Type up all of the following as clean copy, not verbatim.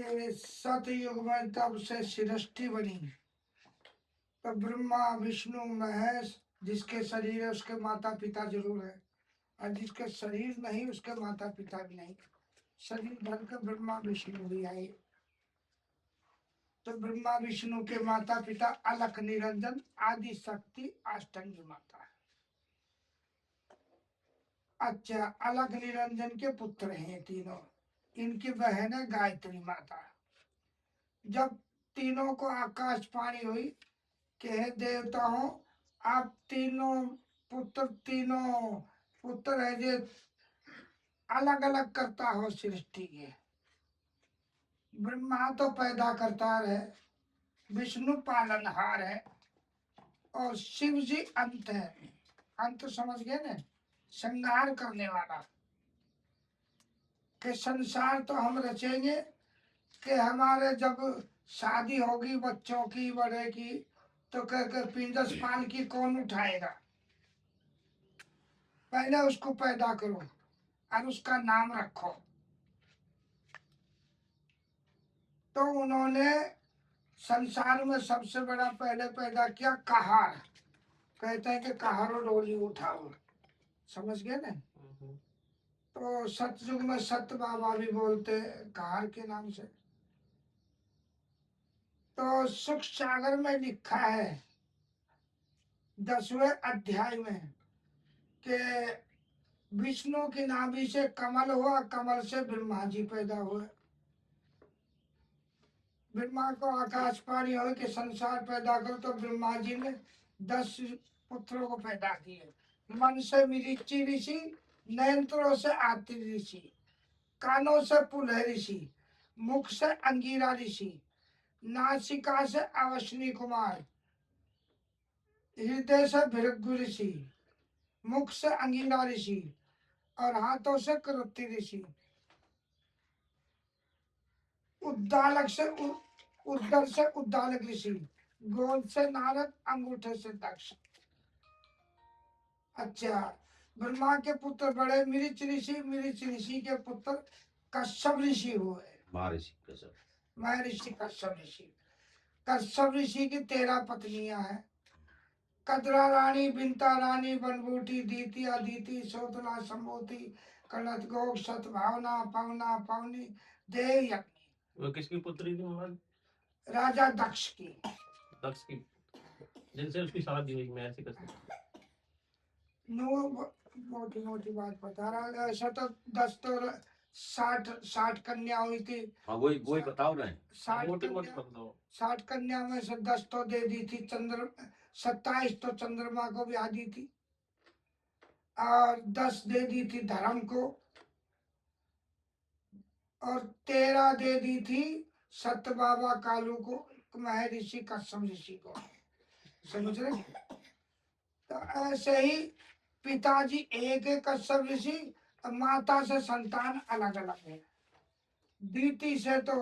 कि सतयुग में तब से सृष्टि बनी, तो ब्रह्मा विष्णु महेश जिसके शरीर है उसके माता पिता जरूर है, और जिसके शरीर नहीं उसके माता पिता भी नहीं। शरीर भर के ब्रह्मा विष्णु भी आए। तो ब्रह्मा विष्णु के माता पिता अलख निरंजन आदि शक्ति अष्टांगी माता है। अच्छा, अलख निरंजन के पुत्र हैं तीनों। इनकी बहन है गायत्री माता। जब तीनों को आकाशवाणी हुई कि हे देवताओं, आप तीनों पुत्र है जो अलग अलग करता हो सृष्टि के। ब्रह्मा तो पैदा करता है, विष्णु पालनहार है, और शिव जी अंत है। अंत समझ गए ना, संहार करने वाला। कि संसार तो हम रचेंगे कि हमारे जब शादी होगी बच्चों की बड़े की, तो कह पिंडस पाल की कौन उठाएगा। पहले उसको पैदा करो और उसका नाम रखो। तो उन्होंने संसार में सबसे बड़ा पहले पैदा किया कहार। कहते हैं कि कहारो डोली उठाओ, समझ गए ना। तो सतयुग में सत बाबा भी बोलते कहार के नाम से। तो सुख सागर में लिखा है 10वें अध्याय में कि विष्णु की नाभि से कमल हुआ, कमल से ब्रह्मा जी पैदा हुए। ब्रह्मा को आकाशवाणी हो कि संसार पैदा करो, तो ब्रह्मा जी ने 10 पुत्रों को पैदा किए। मन से मरीचि ऋषि, नेत्रों से आति ऋषि, कानों से पुलह ऋषि, मुख से अंगिरा ऋषि, नासिका से अवश्नी कुमार, हृदय से भृगु ऋषि, मुख से अंगिरा ऋषि, और हाथों से कृति ऋषि, उद्दालक से उद्दर से उद्दालक ऋषि, गोद से नारद, अंगूठे से दक्ष। अच्छा, ब्रह्मा के पुत्र बड़े मृच ऋषि, मृच ऋषि के पुत्र कश्यप ऋषि हुए। महर्षि कश्यप ऋषि। कश्यप ऋषि की 13 पत्नियां हैं। कद्रा रानी, बिंता रानी, बनबूटी, दीति, अदिति, सोतला, संबोति, कनत गोक, सतभावना, पवना, पवनी, देव यज्ञ। वो किसकी पुत्री थी महाराज? राजा दक्ष की। दक्ष की, जिनसे उसकी शादी हुई। मैं ऐसे कैसे मोटी मोटी बात बता रहा। ऐसा तो 10 तो 60 कन्या हुई थी। हाँ, वही बताओ ना। 60 कन्या में से 10 तो दे दी थी चंद्र, 27 तो चंद्रमा को ब्याह दी थी, और 10 दे दी थी धर्म को, और 13 दे दी थी सत्य बाबा कालू को, महर्षि कश्यप ऋषि को। समझ रहे। तो ऐसे ही पिताजी एक है कश्यप ऋषि, माता से संतान अलग अलग है। दीति से तो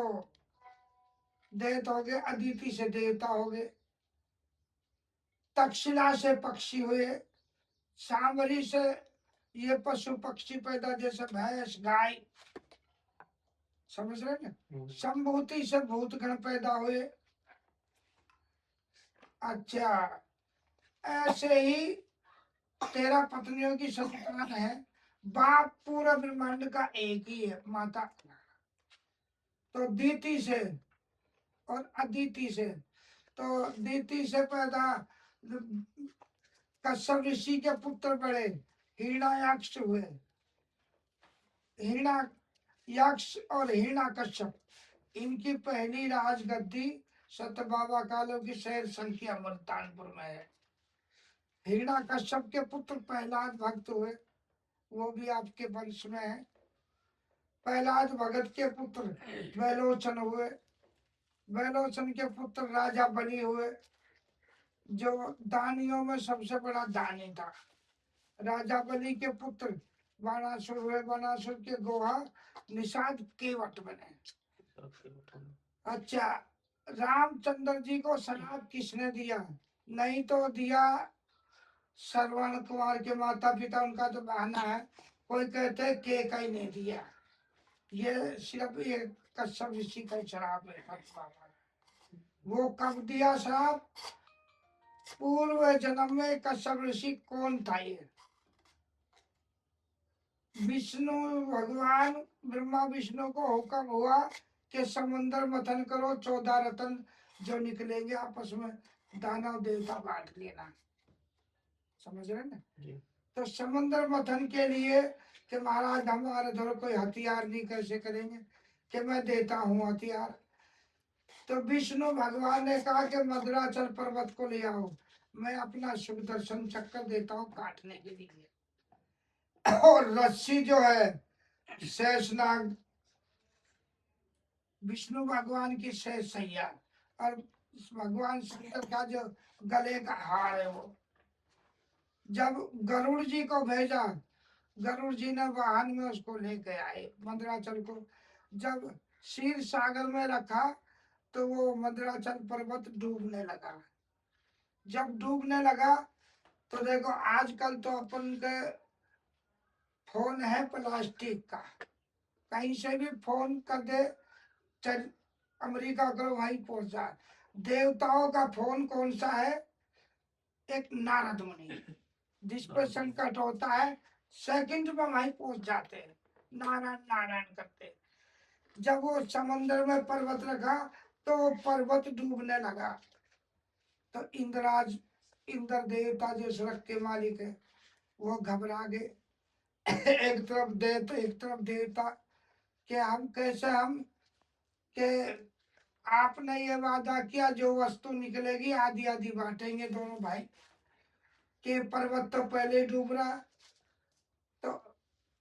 दैत हो गए, अदिति से देवता हो गए, तक्षशिला से पक्षी हुए, सांवरी से ये पशु पक्षी पैदा, जैसे भैंस गाय। समझ रहे ना। संभूति से भूतगण पैदा हुए। अच्छा, ऐसे ही 13 पत्नियों की संतान है। बाप पूरा ब्रह्मांड का एक ही है, माता। तो दीति से और अदिति से, तो दीति से पैदा कश्यप ऋषि के पुत्र बड़े हिरण्याक्ष हुए। हिरण्याक्ष और हिरण्यकश्यप, इनकी पहली राजगद्दी सत्य बाबा कालों की शहर संख्या मुल्तानपुर में है। हिरण्याकश्यप के पुत्र प्रहलाद भक्त हुए, वो भी आपके वंश में है। प्रहलाद भगत के पुत्र वैलोचन हुए। वैलोचन के पुत्र राजा बलि हुए, जो दानियों में सबसे बड़ा दानी था। राजा बलि के पुत्र बाणासुर हुए। बाणासुर के गोहा निषाद केवट बने। अच्छा, रामचंद्र जी को श्राप किसने दिया? नहीं तो दिया श्रवण कुमार के माता पिता, उनका तो बहाना है। कोई कहते हैं के कहीं नहीं दिया। ये सिर्फ ये कश्यप ऋषि का श्राप है सतबाबा ने। वो कब दिया श्राप? पूर्व जन्म में कश्यप ऋषि कौन था ये? विष्णु भगवान ब्रह्मा विष्णु को हुक्म हुआ कि समुद्र मंथन करो, 14 रत्न जो निकलेंगे आपस में दानव देवता बांट लेना। समझ रहे ना? तो समुद्र मंथन के लिए कि महाराज हमारे धर कोई हथियार नहीं, कैसे करेंगे? कि मैं देता हूँ हथियार। तो विष्णु भगवान ने कहा कि मद्राचल पर्वत को ले आओ, मैं अपना शुभ दर्शन चक्कर देता हूँ काटने के लिए। और रस्सी जो है शेषनाग, विष्णु भगवान की शेष सैया, और भगवान शंकर का जो गले का हार है, वो जब गरुड़ जी को भेजा, गरुड़ जी ने वाहन में उसको लेके आए मंदराचल को। जब क्षीर सागर में रखा तो वो मंदराचल पर्वत डूबने लगा। जब डूबने लगा तो देखो आजकल तो अपन के फोन है प्लास्टिक का, कहीं से भी फोन कर दे, चल अमेरिका करो वहीं पहुंच जाए। देवताओं का फोन कौन सा है? एक नारद मुनि, जिस पर संकट होता है सेकंड में वहीं पहुंच जाते हैं, नारायण नारायण करते। जब वो समंदर में पर्वत रखा तो वो पर्वत डूबने लगा। तो इंद्राज, इंद्र देवता जो स्वर्ग के मालिक है, वो घबरा गए। एक तरफ देवता एक तरफ देवता, कि हम कैसे, हम के आपने ये वादा किया जो वस्तु निकलेगी आधी आधी बांटेंगे दोनों भाई, के पर्वत तो पहले डूब रहा। तो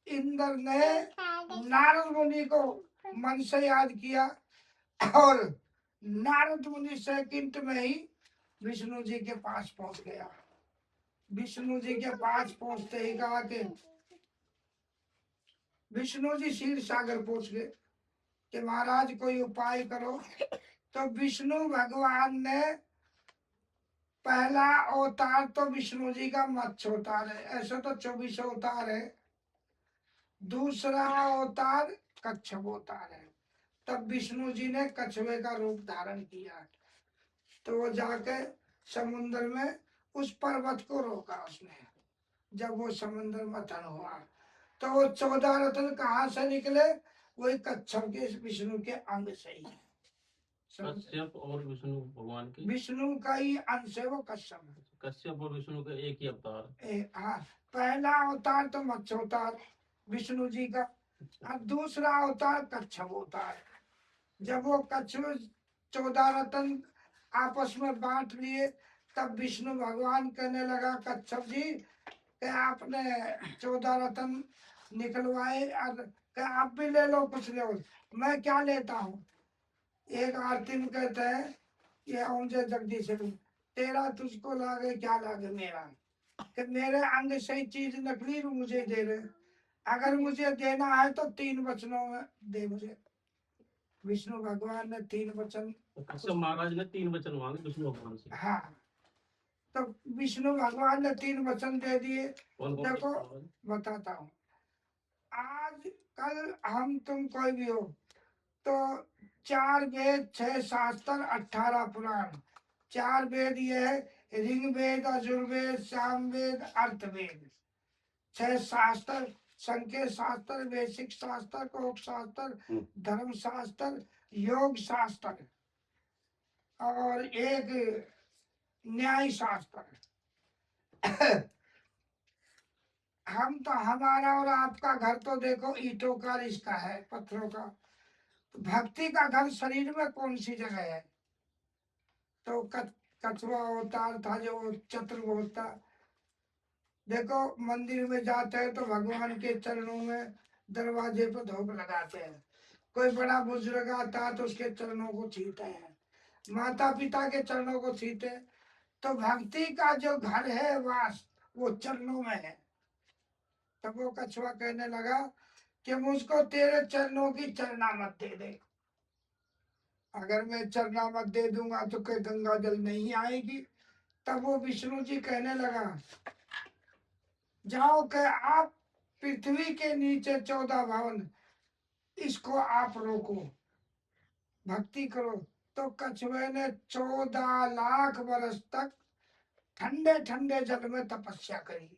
इंद्र ने नारद मुनि को मन से याद किया और नारद मुनि सेकंड में ही विष्णु जी के पास पहुंच गया। विष्णु जी के पास पहुंचते ही कहा कि विष्णु जी क्षीर सागर पहुंच गए कि महाराज कोई उपाय करो। तो विष्णु भगवान ने पहला अवतार तो विष्णु जी का मत्स्य अवतार है, ऐसा तो 24 अवतार है। दूसरा अवतार कच्छप अवतार है। तब विष्णु जी ने कछुए का रूप धारण किया, तो वो जाके समुद्र में उस पर्वत को रोका उसने। जब वो समुद्र मंथन हुआ तो वो 14 रत्न कहाँ से निकले? वही कच्छप के विष्णु के अंग से ही। कश्यप और विष्णु भगवान की, विष्णु का ही अंश है वो कश्यप। कश्यप और विष्णु का एक ही अवतार। हाँ, पहला अवतार तो मत्स्य अवतार विष्णु जी का, और दूसरा अवतार कच्छप अवतार। जब वो कच्छप 14 रत्न आपस में बांट लिए, तब विष्णु भगवान कहने लगा कच्छप जी कि आपने 14 रत्न निकलवाए और कि आप भी ले लो, कुछ ले लो। मैं क्या लेता हूँ? एक आरती में कहते हैं ये मुझे जगदीश तेरा तुझको लागे क्या लागे मेरा, कि मेरे अंग से चीज नकली मुझे दे रहे। अगर मुझे देना है तो 3 वचनों में दे मुझे। विष्णु भगवान ने 3 वचन, कश्यप महाराज ने 3 वचन मांगे विष्णु भगवान से। हाँ, तो विष्णु भगवान ने 3 वचन दे दिए। देखो बताता हूँ, आज कल हम तुम कोई भी हो तो 4 वेद, 6 शास्त्र, 18 पुराण। 4 वेद ये है ऋग्वेद, यजुर्वेद, सामवेद, अर्थवेद। 6 शास्त्र संकेत शास्त्र, वैशिक शास्त्र, कोक शास्त्र, धर्म शास्त्र, योग शास्त्र और एक न्याय शास्त्र। हम तो, हमारा और आपका घर तो देखो ईंटों का, इसका है पत्थरों का। भक्ति का घर शरीर में कौन सी जगह है? तो कछुआ अवतार था जो चतुर होता। देखो मंदिर में जाते हैं तो भगवान के चरणों में दरवाजे पर धूप लगाते हैं। कोई बड़ा बुजुर्ग आता है तो उसके चरणों को छीते हैं, माता पिता के चरणों को छीते। तो भक्ति का जो घर है वास, वो चरणों में है। तब वो कछुआ कहने लगा कि मुझको तेरे चरणों की चरना मत दे दे। अगर मैं चरना मत दे दूंगा तो कोई गंगा जल नहीं आएगी। तब वो विष्णु जी कहने लगा जाओ के आप पृथ्वी के नीचे 14 भवन, इसको आप रोको। भक्ति करो। तो कछुए ने 14 लाख वर्ष तक ठंडे ठंडे जल में तपस्या करी।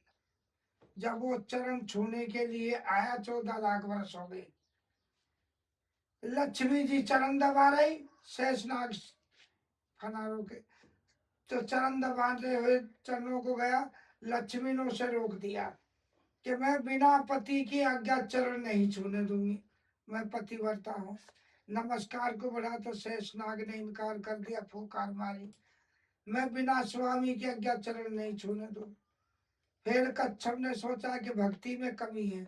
जब वो चरण छूने के लिए आया 14 लाख वर्ष हो गए। लक्ष्मी जी चरण दबा रही, शेषनाग फनारों के तो चरण दबाते हुए चरणों को गया। लक्ष्मी ने उसे रोक दिया कि मैं बिना पति की आज्ञा चरण नहीं छूने दूंगी, मैं पतिव्रता हूँ। नमस्कार को बढ़ा तो शेषनाग ने इनकार कर दिया, फूंकार मारी, मैं बिना स्वामी की आज्ञा चरण नहीं छूने दूं। फिर कच्छप ने सोचा कि भक्ति में कमी है,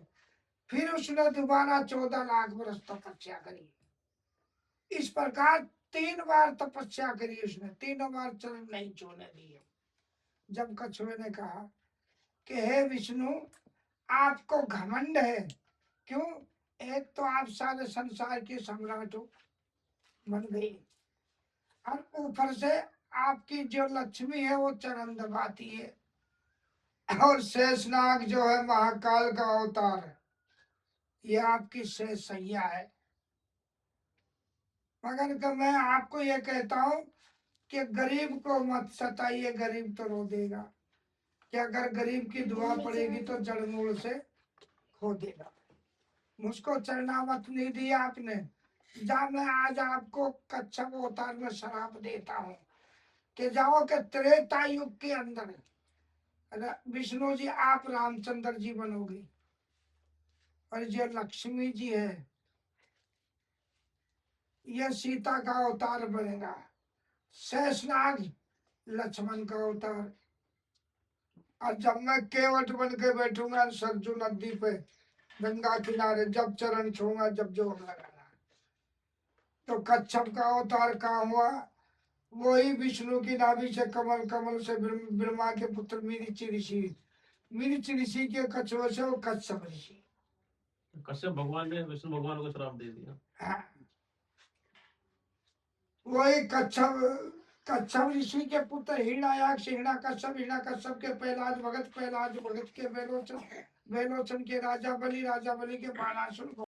फिर उसने दोबारा 14 लाख वर्ष तपस्या करी। इस प्रकार 3 बार तपस्या करी उसने, तीनों बार चरण नहीं छूने दिए। जब कछुए ने कहा कि हे विष्णु, आपको घमंड है, क्यों? एक तो आप सारे संसार के सम्राट हो, बन गई, और ऊपर से आपकी जो लक्ष्मी है वो चरण दबाती है, और शेषनाग जो है महाकाल का अवतार, ये आपकी शेष सैया है। मगर कि मैं आपको ये कहता हूं कि गरीब को मत सताइए, गरीब तो रो देगा, कि अगर गरीब की दुआ पड़ेगी तो जड़ मूल से खो देगा। मुझको चरणामत नहीं दिया आपने, जा मैं आज आपको कच्छप अवतार में शराप देता हूँ कि जाओ के त्रेता युग के अंदर विष्णु जी आप रामचंद्र जी बनोगे, और जो लक्ष्मी जी है यह सीता का अवतार बनेगा, शेषनाग लक्ष्मण का अवतार। और जब मैं केवट बन के बैठूंगा सरजू नदी पे गंगा किनारे, जब चरण छूंगा, जब जोर लगाना, तो कच्छप का अवतार कहाँ हुआ? वही विष्णु की नाभि से कमल, कमल से ब्रह्मा के पुत्र मिरिचि ऋषि, मिरिचि ऋषि के कछुए से वो कच्छप ऋषि। कश्यप भगवान ने विष्णु भगवान को श्राप दे दिया। हाँ, वही कच्छप, कच्छप ऋषि के पुत्र हिरण्याक्ष, हिरण्यकश्यप, हिरण्यकश्यप के प्रहलाद भगत, प्रहलाद भगत के बेलोचन, बेलोचन के राजा बलि, राजा बलि के बाणासुर।